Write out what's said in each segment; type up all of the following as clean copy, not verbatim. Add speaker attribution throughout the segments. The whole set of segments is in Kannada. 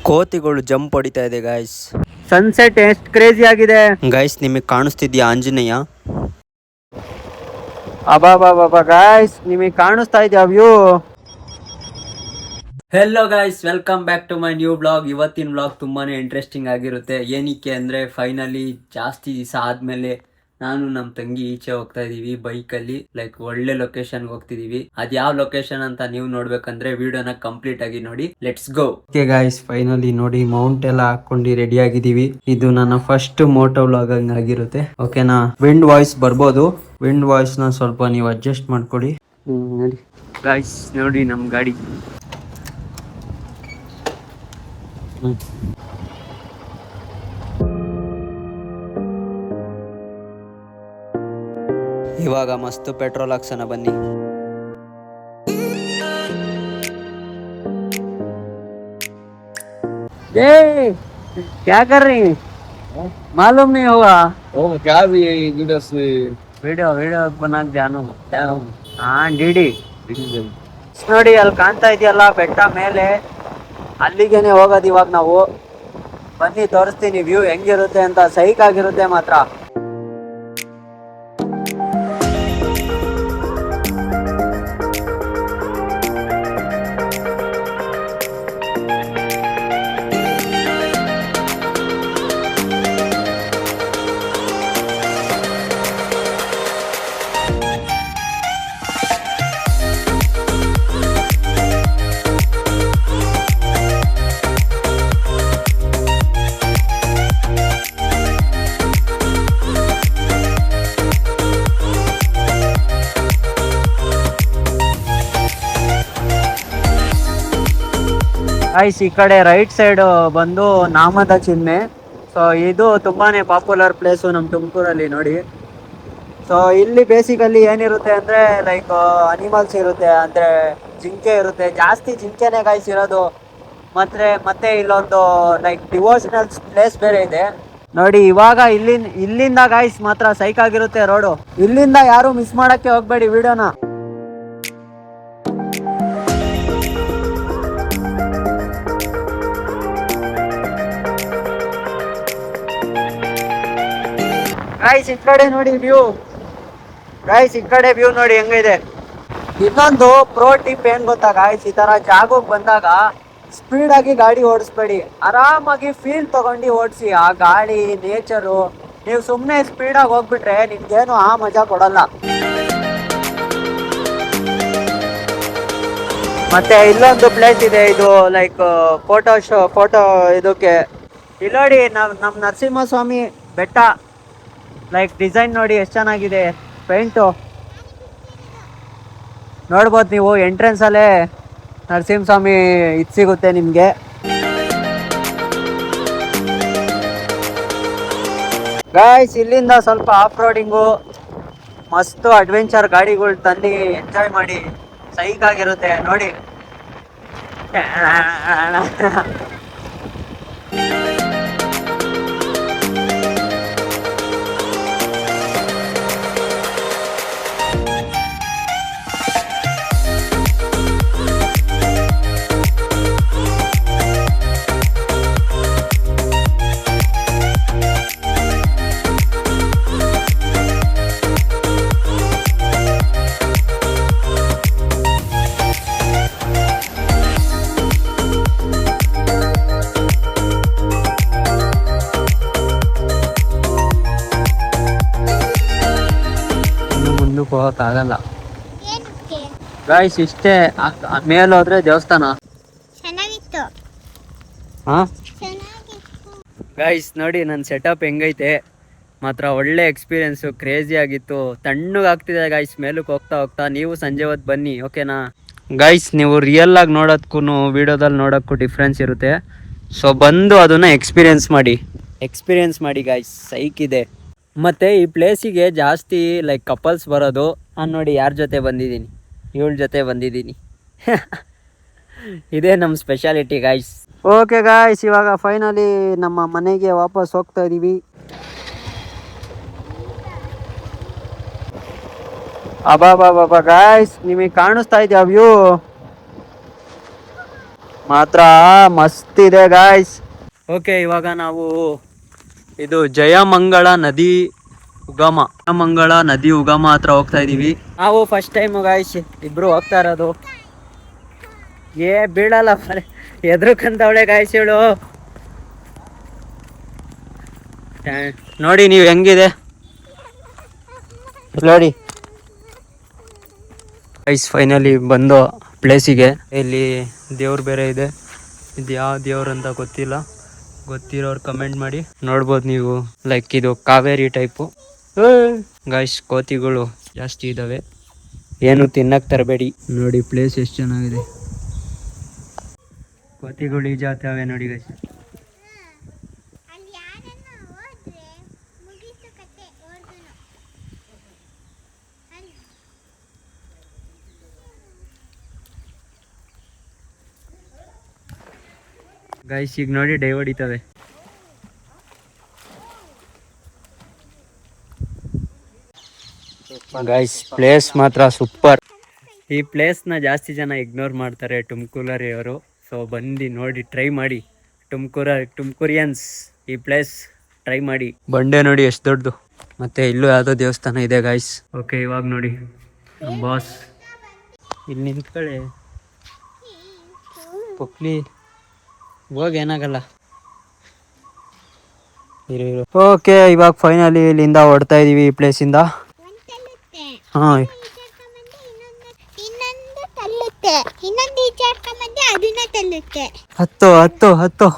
Speaker 1: ಕೋತಿಗಳು ಜಂಪ್ ಹೊಡಿತಾ ಇದೆ ಗಾಯ್ಸ್.
Speaker 2: ಸನ್ಸೆಟ್ ಎಷ್ಟು ಕ್ರೇಜಿ ಆಗಿದೆ
Speaker 1: ಗೈಸ್, ನಿಮಗೆ ಕಾಣಿಸ್ತಿದ್ಯಾ ಆಂಜನೇಯ?
Speaker 2: ಅಬಾಬಾಬಾ ಗಾಯ್ಸ್, ನಿಮಗೆ ಕಾಣಿಸ್ತಾ ಇದೆಯಾ view?
Speaker 1: Hello guys, welcome back to my new blog. ಇವತ್ತಿನ ಬ್ಲಾಗ್ ತುಂಬಾನೇ ಇಂಟ್ರೆಸ್ಟಿಂಗ್ ಆಗಿರುತ್ತೆ. ಏನಕ್ಕೆ ಅಂದರೆ ಫೈನಲಿ ಜಾಸ್ತಿ ದಿವಸ ಆದಮೇಲೆ ನಾನು ನಮ್ಮ ತಂಗಿ ಈಚೆ ಹೋಗ್ತಾ ಇದೀವಿ ಬೈಕಲ್ಲಿ. ಲೈಕ್ ಒಳ್ಳೆ ಲೊಕೇಶನ್ಗೆ ಹೋಗ್ತಿದೀವಿ. ಅದು ಯಾವ ಲೊಕೇಶನ್ ಅಂತ ನೀವು ನೋಡ್ಬೇಕಂದ್ರೆ ವಿಡಿಯೋನ ಕಂಪ್ಲೀಟ್ ಆಗಿ ನೋಡಿ. Let's go. Okay guys, finally ನೋಡಿ ಮೌಂಟ್ ಎಲ್ಲ ಹಾಕೊಂಡು ರೆಡಿ ಆಗಿದೀವಿ. ಇದು ನನ್ನ ಫಸ್ಟ್ ಮೋಟೋ ವ್ಲಾಗ್ ಆಗಿರುತ್ತೆ. ಓಕೆನಾ? ವಿಂಡ್ ವಾಯ್ಸ್ ಬರ್ಬೋದು. ವಿಂಡ್ ವಾಯ್ಸ್ ನ ಸ್ವಲ್ಪ ನೀವು ಅಡ್ಜಸ್ಟ್ ಮಾಡ್ಕೊಡಿ. ನೋಡಿ ಗಾಯ್ಸ್, ನೋಡಿ ನಮ್ಮ ಗಾಡಿ. ಇವಾಗ ಮಸ್ತ್ ಪೆಟ್ರೋಲ್ ಹಾಕ್ಸೋಣ ಬನ್ನಿ.
Speaker 2: क्या कर रही है? मालूम नहीं होगा।
Speaker 3: क्या भी वीडियो
Speaker 2: वीडियो बना जानो. हाँ ಡಿಡಿ ನೋಡಿ, ಅಲ್ಲಿ ಕಾಣ್ತಾ ಇದೆಯಲ್ಲ ಬೆಟ್ಟ ಮೇಲೆ, ಅಲ್ಲಿಗೇನೆ ಹೋಗೋದು ಇವಾಗ ನಾವು. ಬನ್ನಿ ತೋರಿಸ್ತೀನಿ ವ್ಯೂ ಹೆಂಗಿರುತ್ತೆ ಅಂತ. ಸೈಕ್ ಆಗಿರುತ್ತೆ ಮಾತ್ರ. ಗೈಸ್, ಈ ಕಡೆ ರೈಟ್ ಸೈಡ್ ಬಂದು ನಾಮದ ಚಿಹ್ನೆ. ಸೊ ಇದು ತುಂಬಾನೇ ಪಾಪ್ಯುಲರ್ ಪ್ಲೇಸು ನಮ್ಮ ತುಮಕೂರಲ್ಲಿ. ನೋಡಿ, ಸೊ ಇಲ್ಲಿ ಬೇಸಿಕಲಿ ಏನಿರುತ್ತೆ ಅಂದ್ರೆ ಲೈಕ್ ಅನಿಮಲ್ಸ್ ಇರುತ್ತೆ. ಅಂದ್ರೆ ಜಿಂಕೆ ಇರುತ್ತೆ, ಜಾಸ್ತಿ ಜಿಂಕೆನೆ ಗೈಸ್ ಇರೋದು. ಮತ್ತೆ ಇಲ್ಲೊಂದು ಲೈಕ್ ಡಿವೋಷನಲ್ ಪ್ಲೇಸ್ ಬೇರೆ ಇದೆ ನೋಡಿ. ಇವಾಗ ಇಲ್ಲಿಂದ ಗೈಸ್ ಮಾತ್ರ ಸೈಕ್ ಆಗಿರುತ್ತೆ ರೋಡು. ಇಲ್ಲಿಂದ ಯಾರು ಮಿಸ್ ಮಾಡಕ್ಕೆ ಹೋಗ್ಬೇಡಿ ವಿಡಿಯೋನ. ಗೈಸ್, ಈ ಕಡೆ ನೋಡಿ ವ್ಯೂ. ಗೈಸ್, ಈ ಕಡೆ ವ್ಯೂ ನೋಡಿ ಹೆಂಗಿದೆ. ಇನ್ನೊಂದು ಪ್ರೋ ಟಿಪ್ ಏನ್ ಗೊತ್ತಾ ಗೈಸ್, ಈ ತರ ಜಾಗಕ್ಕೆ ಬಂದಾಗ ಸ್ಪೀಡ್ ಆಗಿ ಗಾಡಿ ಓಡಿಸ್ಬೇಡಿ. ಆರಾಮಾಗಿ ಫೀಲ್ ತಗೊಂಡು ಓಡಿಸಿ ಆ ಗಾಳಿ, ನೇಚರು. ನೀವು ಸುಮ್ಮನೆ ಸ್ಪೀಡ್ ಆಗಿ ಹೋಗ್ಬಿಟ್ರೆ ನಿಮ್ಗೇನು ಆ ಮಜಾ ಕೊಡಲ್ಲ. ಮತ್ತೆ ಇಲ್ಲೊಂದು ಪ್ಲೇಸ್ ಇದೆ, ಇದು ಲೈಕ್ ಫೋಟೋ ಇದಕ್ಕೆ. ಇಲ್ಲಿ ನೋಡಿ, ನಮ್ಮ ನರಸಿಂಹಸ್ವಾಮಿ ಬೆಟ್ಟ. ಲೈಕ್ ಡಿಸೈನ್ ನೋಡಿ ಎಷ್ಟು ಚೆನ್ನಾಗಿದೆ. ಪೇಂಟು ನೋಡ್ಬೋದು ನೀವು. ಎಂಟ್ರೆನ್ಸ್ ಅಲ್ಲೇ ನರಸಿಂಹಸ್ವಾಮಿ ಇದು ಸಿಗುತ್ತೆ ನಿಮಗೆ. ಗೈಸ್, ಇಲ್ಲಿಂದ ಸ್ವಲ್ಪ ಆಫ್ ರೋಡಿಂಗು, ಮಸ್ತು ಅಡ್ವೆಂಚರ್ ಗಾಡಿಗಳು ತಂದು ಎಂಜಾಯ್ ಮಾಡಿ. ಸೈಕ್ ಆಗಿರುತ್ತೆ ನೋಡಿ. ಹೋಗಕ್ಕಾಗಲ್ಲ ಗೈಸ್. ಇಷ್ಟೇ, ಮೇಲೆ ಹೋದ್ರೆ ದೇವಸ್ಥಾನ. ಗೈಸ್ ನೋಡಿ ನನ್ನ ಸೆಟಪ್ ಹೆಂಗೈತೆ ಮಾತ್ರ. ಒಳ್ಳೆ ಎಕ್ಸ್ಪೀರಿಯನ್ಸು, ಕ್ರೇಜಿ ಆಗಿತ್ತು. ತಣ್ಣಗಾಗ್ತಿದೆ ಗೈಸ್ ಮೇಲಕ್ಕೆ ಹೋಗ್ತಾ ಹೋಗ್ತಾ. ನೀವು ಸಂಜೆ ಹೊತ್ತು ಬನ್ನಿ, ಓಕೆನಾ ಗೈಸ್? ನೀವು ರಿಯಲ್ ಆಗಿ ನೋಡೋದಕ್ಕೂ ವಿಡಿಯೋದಲ್ಲಿ ನೋಡೋಕ್ಕೂ ಡಿಫ್ರೆನ್ಸ್ ಇರುತ್ತೆ. ಸೊ ಬಂದು ಅದನ್ನು ಎಕ್ಸ್ಪೀರಿಯನ್ಸ್ ಮಾಡಿ ಗೈಸ್. ಸೈಕ್ ಇದೆ. ಮತ್ತು ಈ ಪ್ಲೇಸಿಗೆ ಜಾಸ್ತಿ ಲೈಕ್ ಕಪಲ್ಸ್ ಬರೋದು. ನಾನು ನೋಡಿ ಯಾರ ಜೊತೆ ಬಂದಿದ್ದೀನಿ, ಇವಳ ಜೊತೆ ಬಂದಿದ್ದೀನಿ. ಇದೇ ನಮ್ಮ ಸ್ಪೆಷಾಲಿಟಿ ಗೈಸ್. ಓಕೆ ಗಾಯ್ಸ್, ಇವಾಗ ಫೈನಲಿ ನಮ್ಮ ಮನೆಗೆ ವಾಪಸ್ ಹೋಗ್ತಾ ಇದ್ದೀವಿ. ಅಬಾಬಾಬಾ ಗಾಯ್ಸ್, ನಿಮಗೆ ಕಾಣಿಸ್ತಾ ಇದೆಯಾ ವ್ಯೂ? ಮಾತ್ರ ಮಸ್ತ್ ಇದೆ ಗಾಯ್ಸ್. ಓಕೆ, ಇವಾಗ ನಾವು ಇದು ಜಯಮಂಗಳ ನದಿ ಉಗಮ ಹತ್ರ ಹೋಗ್ತಾ ಇದೀವಿ. ನಾವು ಫಸ್ಟ್ ಟೈಮ್ ಗಾಯ್ಸ್ ಇಬ್ರು ಹೋಗ್ತಾ ಇರೋದು. ಬೀಳಲ್ಲ ಎದ್ರಕಂತವಳೆ ಗಾಯ್ಸ್ ಇವಳು. ನೋಡಿ ನೀವು ಹೆಂಗಿದೆ ನೋಡಿ ಗೈಸ್. ಫೈನಲಿ ಬಂದು ಪ್ಲೇಸಿಗೆ. ಇಲ್ಲಿ ದೇವ್ರು ಬೇರೆ ಇದೆ. ಇದು ಯಾವ ದೇವ್ರು ಅಂತ ಗೊತ್ತಿಲ್ಲ, ಗೊತ್ತಿರೋರು ಕಮೆಂಟ್ ಮಾಡಿ. ನೋಡ್ಬೋದು ನೀವು, ಲೈಕ್ ಇದು ಕಾವೇರಿ ಟೈಪು. ಗೈಸ್ ಕೋತಿಗಳು ಜಾಸ್ತಿ ಇದಾವೆ, ಏನು ತಿನ್ನಕ್ ತರಬೇಡಿ. ನೋಡಿ ಪ್ಲೇಸ್ ಎಷ್ಟು ಚೆನ್ನಾಗಿದೆ. ಕೋತಿಗಳು ಈಜಾತವೆ ನೋಡಿ ಗೈಸ್. ಗೈಸ್ ಈಗ ನೋಡಿ ಡೈ ಹೊಡಿತವೆ. ಗೈಸ್ ಪ್ಲೇಸ್ ಮಾತ್ರ ಸೂಪರ್. ಈ ಪ್ಲೇಸ್ನ ಜಾಸ್ತಿ ಜನ ಇಗ್ನೋರ್ ಮಾಡ್ತಾರೆ ತುಮಕೂರರಿಯವರು. ಸೊ ಬಂದು ನೋಡಿ ಟ್ರೈ ಮಾಡಿ. ತುಮಕೂರಿಯನ್ಸ್ ಈ ಪ್ಲೇಸ್ ಟ್ರೈ ಮಾಡಿ. ಬಂಡೆ ನೋಡಿ ಎಷ್ಟು ದೊಡ್ಡದು. ಮತ್ತೆ ಇಲ್ಲೂ ಯಾವುದೋ ದೇವಸ್ಥಾನ ಇದೆ ಗೈಸ್. ಓಕೆ, ಇವಾಗ ನೋಡಿ ನಮ್ಮ ಬಾಸ್ ಇಲ್ಲಿ ನಿಂತ್ಕೊಳ್ಳಿ. ಪುಕ್ಲಿ ಹೋಗಿ ಏನಾಗಲ್ಲ. ಓಕೆ, ಇವಾಗ ಫೈನಲಿ ಇಲ್ಲಿಂದ ಹೊಡ್ತಾ ಇದೀವಿ ಈ ಪ್ಲೇಸಿಂದ. ಹಾಂ, ಹತ್ತು ಹತ್ತು ಹತ್ತು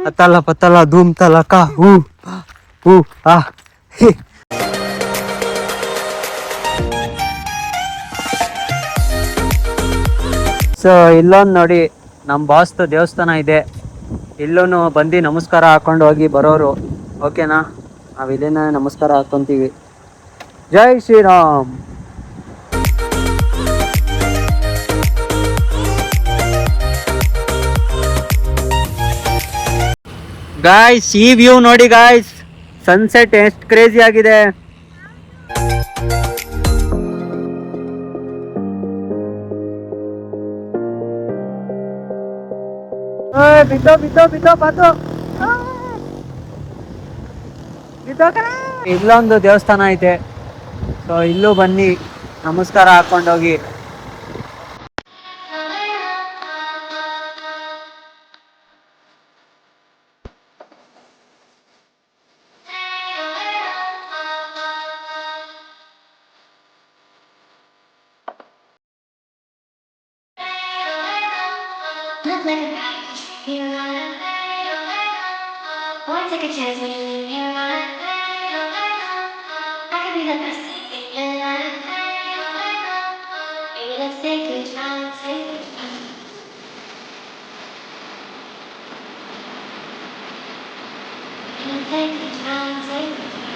Speaker 2: ಹತ್ತಲ್ಲ ಪತ್ತಲ್ಲ ಧೂಮ್ ತಲಕ ಹೂ ಹೂ ಆ. ಸೊ ಇಲ್ಲೊಂದು ನೋಡಿ ನಮ್ಮ ಬಾಸ್ದು ದೇವಸ್ಥಾನ ಇದೆ. ಇಲ್ಲೂ ಬಂದು ನಮಸ್ಕಾರ ಹಾಕೊಂಡು ಹೋಗಿ ಬರೋರು. ಓಕೆನಾ, ನಾವು ಇಲ್ಲಿನ ನಮಸ್ಕಾರ ಹಾಕ್ಕೊಂತೀವಿ. ಜೈ ಶ್ರೀರಾಮ್. ಗಾಯ್ಸ್ ಈ ವ್ಯೂ ನೋಡಿ ಗಾಯ್ಸ್, ಸನ್ಸೆಟ್ ಎಷ್ಟು ಕ್ರೇಜಿ ಆಗಿದೆ. ಇಲ್ಲೊಂದು ದೇವಸ್ಥಾನ ಐತೆ. ಸೊ ಇಲ್ಲೂ ಬನ್ನಿ ನಮಸ್ಕಾರ ಹಾಕೊಂಡೋಗಿ.
Speaker 4: Take a chance when you're in your mind. I could be the best thing in your life. Maybe let's take a chance, take a chance. Maybe let's take a chance, take a chance.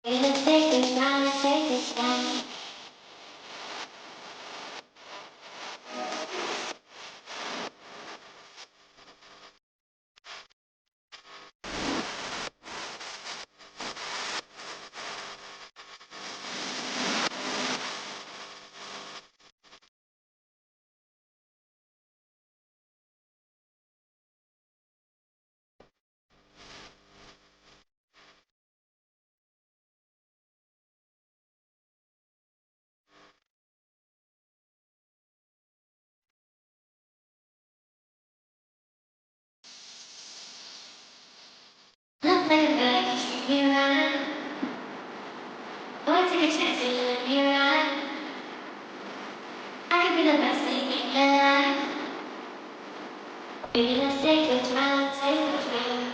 Speaker 4: Maybe let's take a chance, take a chance. Look like a girl, you see me around. Boy, take a chance and let me ride. I could be the best thing in your life. Baby, let's take a chance, take a chance.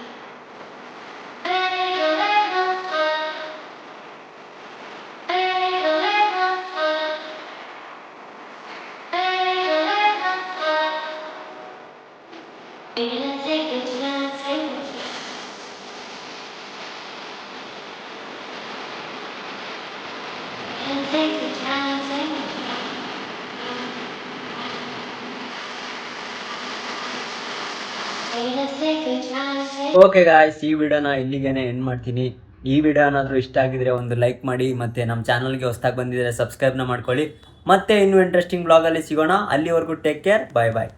Speaker 4: Baby, let's take a chance, take a chance. Take a chance, take a chance. Baby, let's take a chance, take a chance.
Speaker 2: Okay guys, ಈ ವಿಡಿಯೋನ ಇಲ್ಲಿಗೇನೆ ಎಂಡ್ ಮಾಡ್ತೀನಿ.
Speaker 1: ಈ ವಿಡಿಯೋ ಏನಾದರೂ ಇಷ್ಟ ಆಗಿದ್ರೆ ಒಂದು ಲೈಕ್ ಮಾಡಿ, ಮತ್ತು ನಮ್ಮ ಚಾನಲ್ಗೆ ಹೊಸ್ದಾಗಿ ಬಂದಿದ್ರೆ ಸಬ್ಸ್ಕ್ರೈಬ್ನ ಮಾಡ್ಕೊಳ್ಳಿ. ಮತ್ತೆ ಇನ್ನೂ ಇಂಟ್ರೆಸ್ಟಿಂಗ್ ಬ್ಲಾಗಲ್ಲಿ ಸಿಗೋಣ. ಅಲ್ಲಿವರೆಗೂ ಟೇಕ್ ಕೇರ್, ಬಾಯ್ ಬಾಯ್.